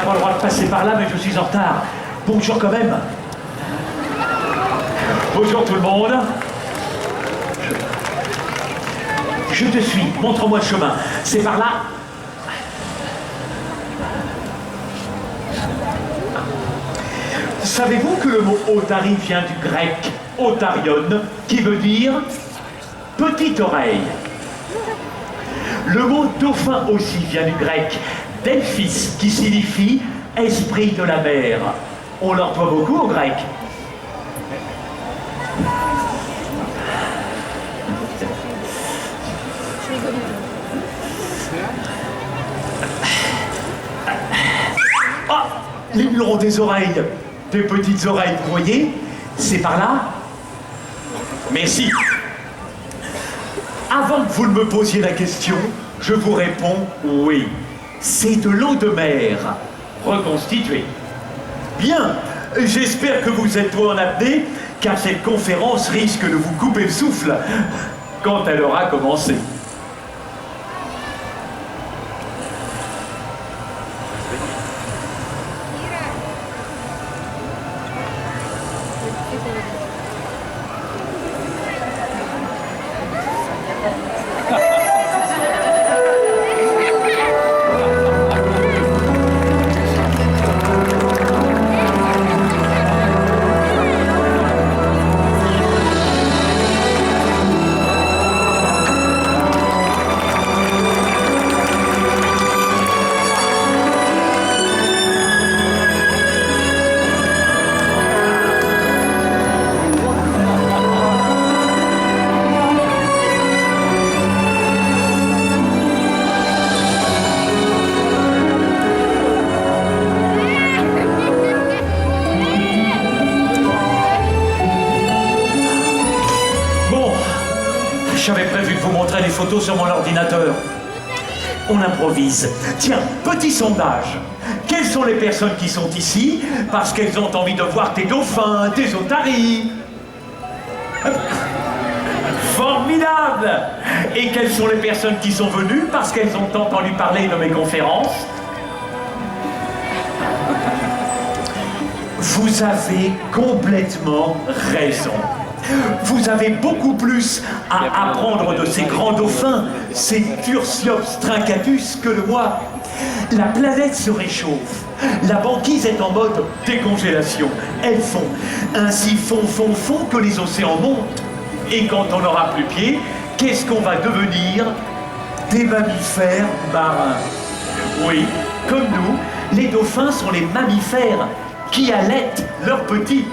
pas le droit de passer par là, mais je suis en retard. Bonjour quand même. Bonjour tout le monde. Je te suis, montre-moi le chemin. C'est par là. Savez-vous que le mot otari vient du grec otarion, qui veut dire petite oreille? Le mot dauphin aussi vient du grec delphis, qui signifie esprit de la mer. On leur doit beaucoup au grec. Ah, les murons des oreilles, des petites oreilles, vous voyez? C'est par là? Merci. Avant que vous ne me posiez la question, je vous réponds oui. C'est de l'eau de mer reconstituée. Bien, j'espère que vous êtes doués en apnée, car cette conférence risque de vous couper le souffle quand elle aura commencé. J'avais prévu de vous montrer les photos sur mon ordinateur. On improvise. Tiens, petit sondage. Quelles sont les personnes qui sont ici parce qu'elles ont envie de voir des dauphins, des otaries? Formidable! Et quelles sont les personnes qui sont venues parce qu'elles ont entendu parler de mes conférences? Vous avez complètement raison. Vous avez beaucoup plus à apprendre de ces grands dauphins, ces Tursiops trincatus, que de moi. La planète se réchauffe. La banquise est en mode décongélation. Elles font. Ainsi font que les océans montent. Et quand on n'aura plus pied, qu'est-ce qu'on va devenir? Des mammifères marins. Oui, comme nous, les dauphins sont les mammifères qui allaitent leurs petits.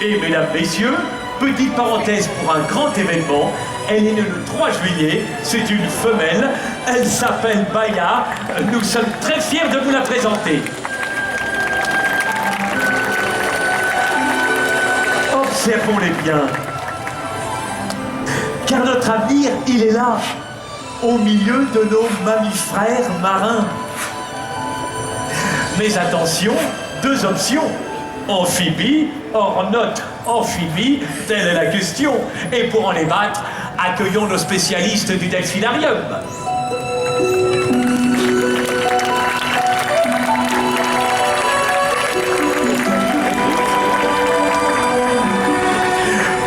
Et mesdames, messieurs, petite parenthèse pour un grand événement, elle est née le 3 juillet, c'est une femelle, elle s'appelle Baya, nous sommes très fiers de vous la présenter. Observons-les bien, car notre avenir, il est là, au milieu de nos mammifères marins. Mais attention, deux options. Amphibie, hors note, amphibie, telle est la question. Et pour en débattre, accueillons nos spécialistes du delphinarium.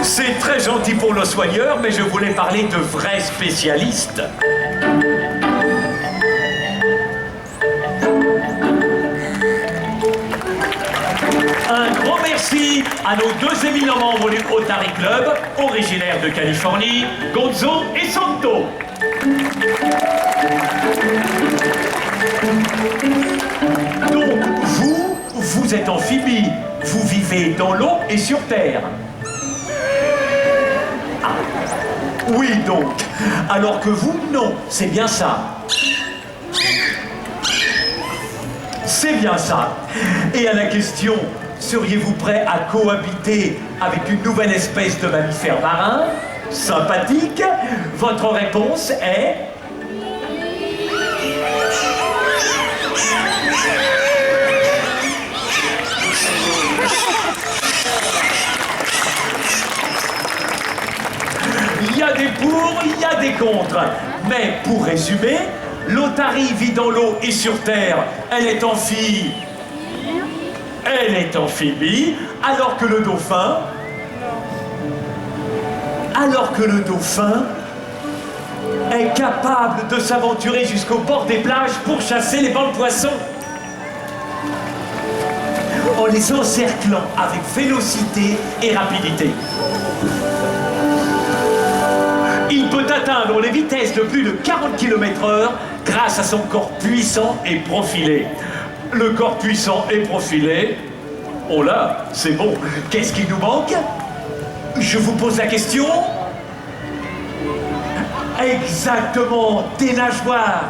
C'est très gentil pour nos soigneurs, mais je voulais parler de vrais spécialistes. Un grand merci à nos deux éminents membres du Otari Club, originaires de Californie, Gonzo et Santo. Donc, vous êtes amphibie, vous vivez dans l'eau et sur terre. Ah. Oui, donc, alors que vous, non, c'est bien ça. C'est bien ça. Et à la question, seriez-vous prêt à cohabiter avec une nouvelle espèce de mammifère marin? Sympathique. Votre réponse est... Il y a des pour, il y a des contre. Mais pour résumer, l'Otari vit dans l'eau et sur terre. Elle est amphie elle est amphibie, alors que le dauphin... est capable de s'aventurer jusqu'au bord des plages pour chasser les bancs de poissons. En les encerclant avec vélocité et rapidité. Il peut atteindre les vitesses de plus de 40 km/h grâce à son corps puissant et profilé. Le corps puissant et profilé, oh là, c'est bon. Qu'est-ce qui nous manque? Je vous pose la question. Exactement, des nageoires.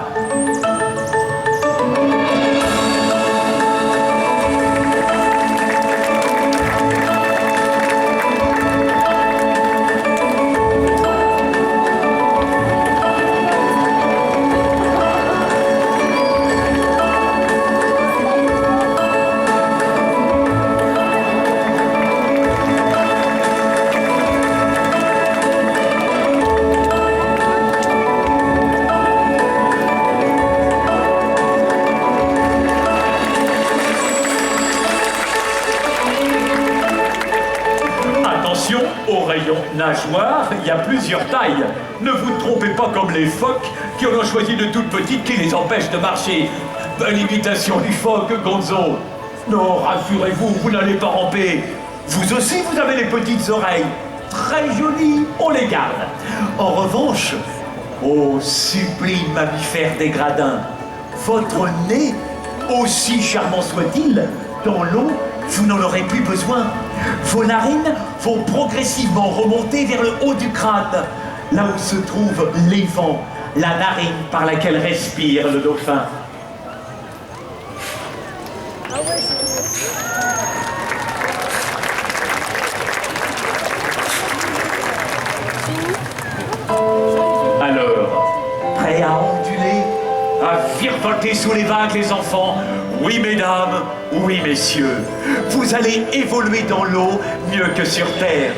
Au rayon nageoire, il y a plusieurs tailles. Ne vous trompez pas comme les phoques qui en ont choisi de toutes petites qui les empêchent de marcher. L'imitation du phoque, Gonzo. Non, rassurez-vous, vous n'allez pas ramper. Vous aussi, vous avez les petites oreilles. Très jolies, on les garde. En revanche, ô sublime mammifère des gradins, votre nez, aussi charmant soit-il, dans l'eau, vous n'en aurez plus besoin. Vos narines vont progressivement remonter vers le haut du crâne, là où se trouve l'évent, la narine par laquelle respire le dauphin. Alors, prêts à onduler, à virevolter sous les vagues, les enfants? Oui, mesdames, oui, messieurs, vous allez évoluer dans l'eau mieux que sur terre.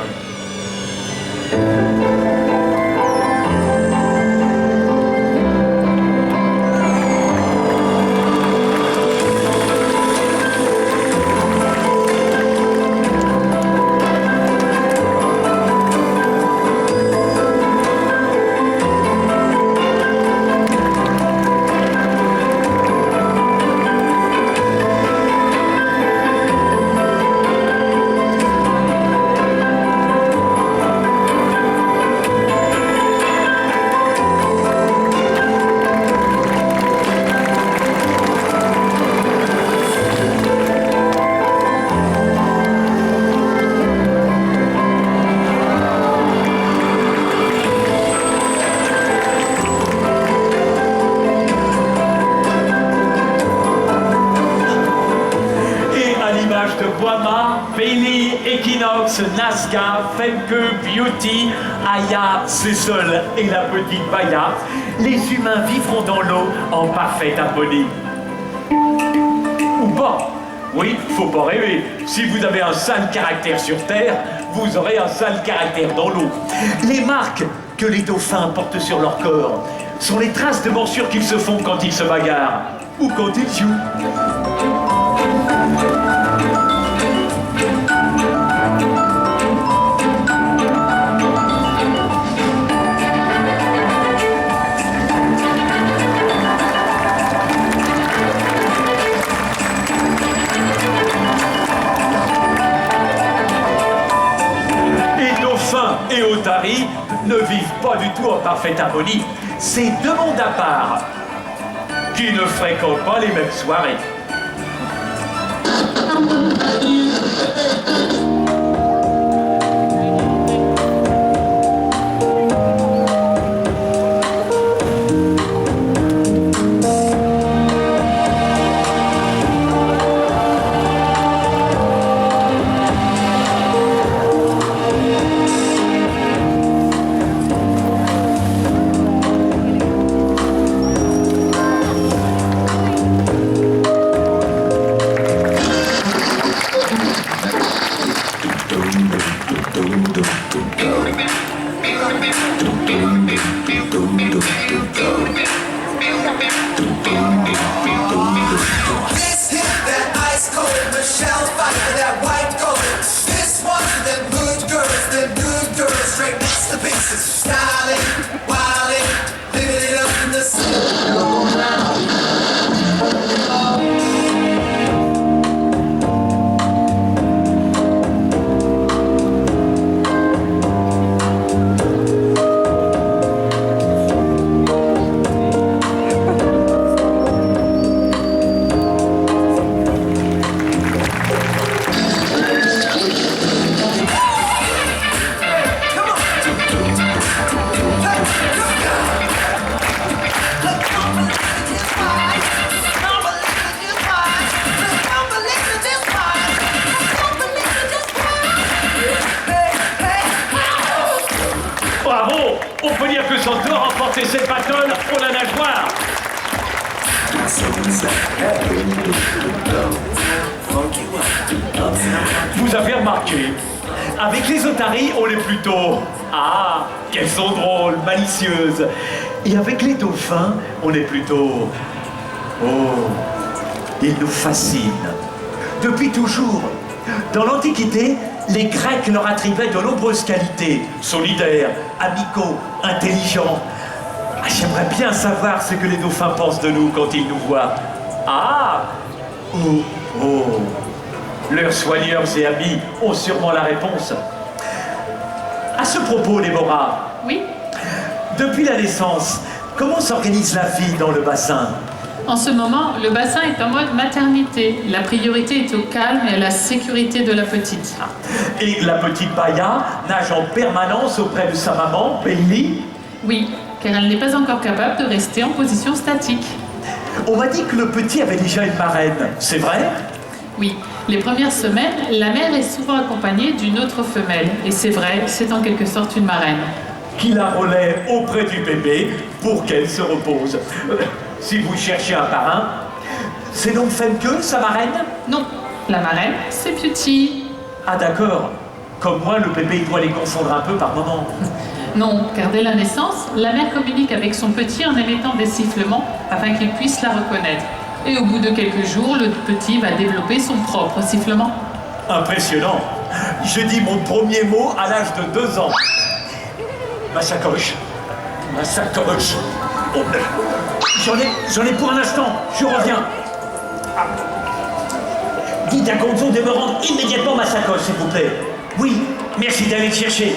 Bailey, Equinox, Nazca, Femke, Beauty, Aya, Cecil et la petite Baya, les humains vivront dans l'eau en parfaite harmonie. Ou pas. Oui, faut pas rêver. Si vous avez un sale caractère sur Terre, vous aurez un sale caractère dans l'eau. Les marques que les dauphins portent sur leur corps sont les traces de morsures qu'ils se font quand ils se bagarrent ou quand ils jouent. Et Otari ne vivent pas du tout en parfaite harmonie. C'est deux mondes à part qui ne fréquentent pas les mêmes soirées. ont deux remporté cette battle pour la nageoire. Vous avez remarqué, avec les otaries, on est plutôt... Ah, qu'elles sont drôles, malicieuses. Et avec les dauphins, on est plutôt... Oh, ils nous fascinent. Depuis toujours, dans l'Antiquité, les Grecs leur attribuaient de nombreuses qualités. Solidaires, amicaux, intelligents. Ah, j'aimerais bien savoir ce que les dauphins pensent de nous quand ils nous voient. Ah, oh, oh. Leurs soigneurs et amis ont sûrement la réponse. À ce propos, Déborah. Oui. Depuis la naissance, comment s'organise la vie dans le bassin? En ce moment, le bassin est en mode maternité. La priorité est au calme et à la sécurité de la petite. Et la petite Baya nage en permanence auprès de sa maman, Bailey? Oui, car elle n'est pas encore capable de rester en position statique. On m'a dit que le petit avait déjà une marraine, c'est vrai? Oui, les premières semaines, la mère est souvent accompagnée d'une autre femelle. Et c'est vrai, c'est en quelque sorte une marraine. Qui la relaie auprès du bébé pour qu'elle se repose. Si vous cherchez un parrain, c'est donc Femke, sa marraine? Non, la marraine, c'est Beauty. Ah d'accord. Comme moi, le bébé doit les confondre un peu par moment. Non, car dès la naissance, la mère communique avec son petit en émettant des sifflements afin qu'il puisse la reconnaître. Et au bout de quelques jours, le petit va développer son propre sifflement. Impressionnant. Je dis mon premier mot à l'âge de 2 ans. Ma sacoche. Ma sacoche. Oh, j'en ai pour un instant. Je reviens. Ah. Dites à Gonzo de me rendre immédiatement ma sacoche, s'il vous plaît. Oui, merci d'aller le chercher.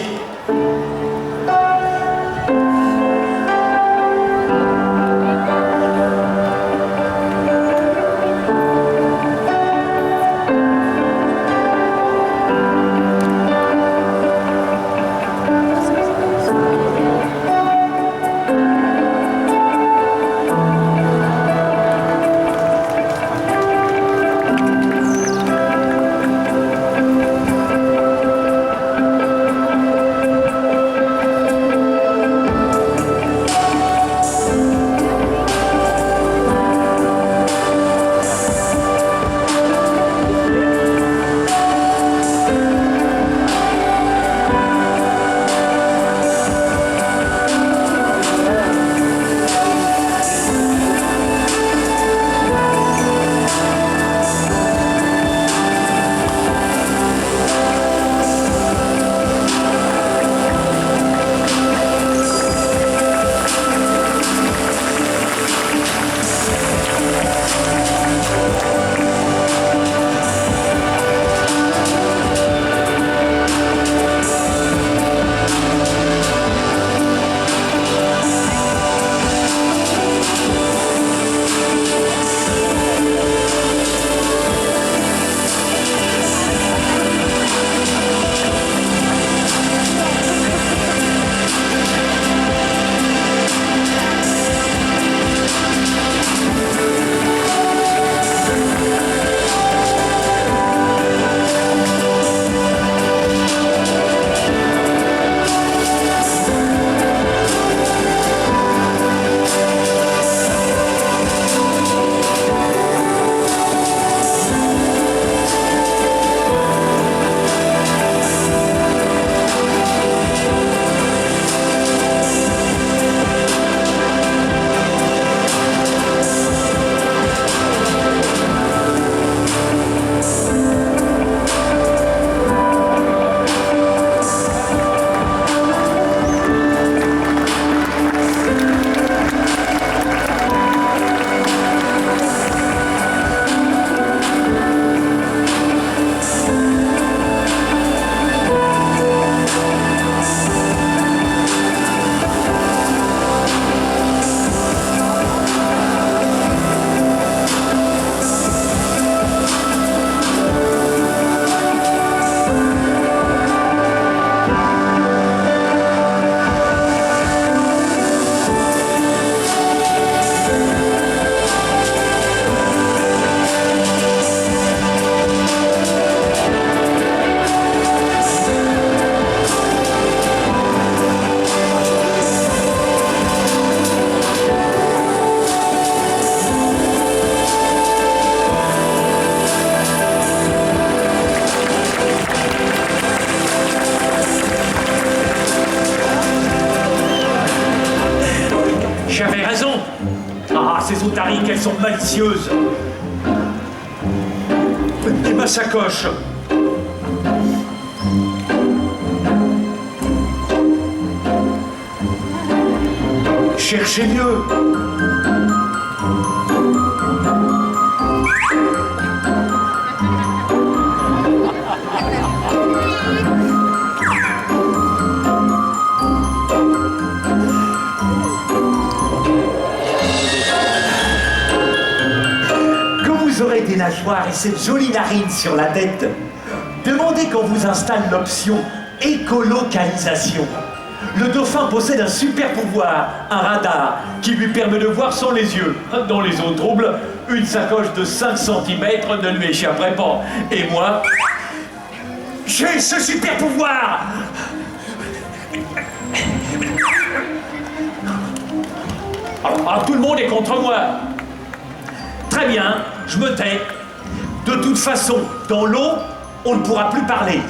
Tari, qu'elles sont malicieuses. Et ma sacoche. Cherchez mieux. Quand vous aurez des nageoires et cette jolie narine sur la tête, demandez qu'on vous installe l'option écolocalisation. Le dauphin possède un super pouvoir, un radar, qui lui permet de voir sans les yeux. Dans les eaux troubles, une sacoche de 5 cm ne lui échapperait pas. Et moi, j'ai ce super pouvoir! Alors, tout le monde est contre moi. Très bien, je me tais. De toute façon, dans l'eau, on ne pourra plus parler.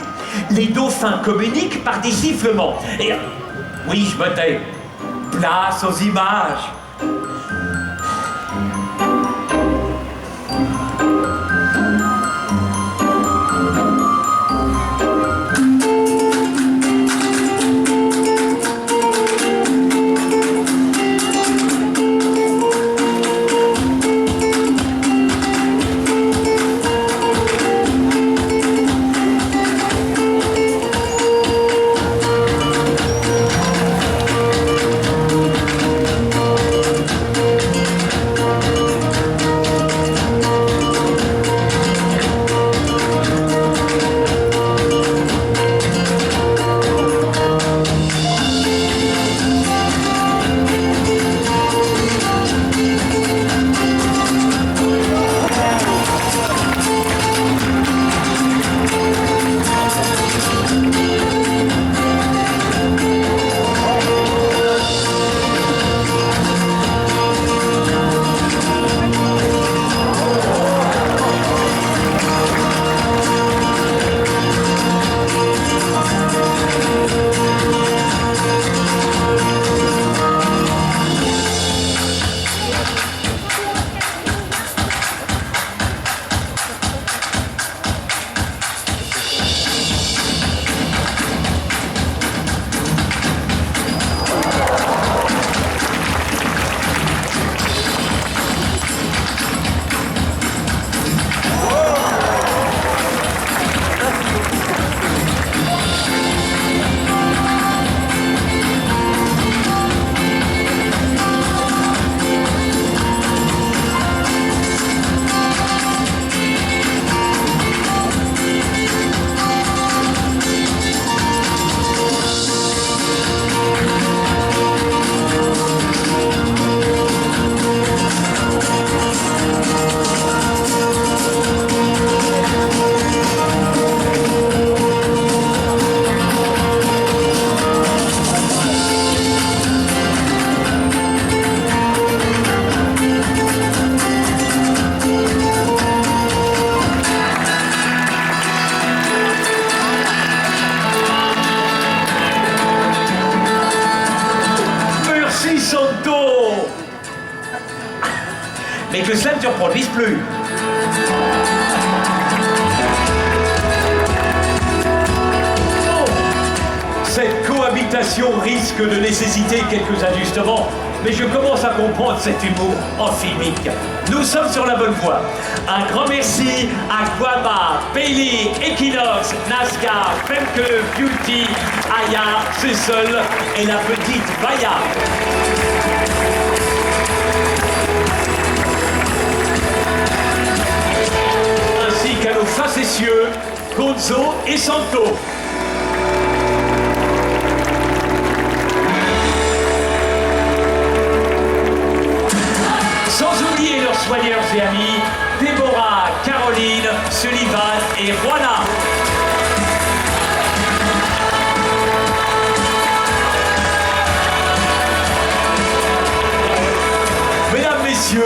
Les dauphins communiquent par des sifflements. Et oui, je me tais. Place aux images. Mais que cela ne te reproduise plus. Cette cohabitation risque de nécessiter quelques ajustements, mais je commence à comprendre cet humour amphimique. Nous sommes sur la bonne voie. Un grand merci à Guama, Bailey, Equinox, Nazca, Femke, Beauty, Aya, Cécile et la petite Baya. Ainsi qu'à nos facétieux, Gonzo et Santo. Sans oublier leurs soigneurs et amis, Déborah, Caroline, Sullivan et Juana. Mesdames, Messieurs,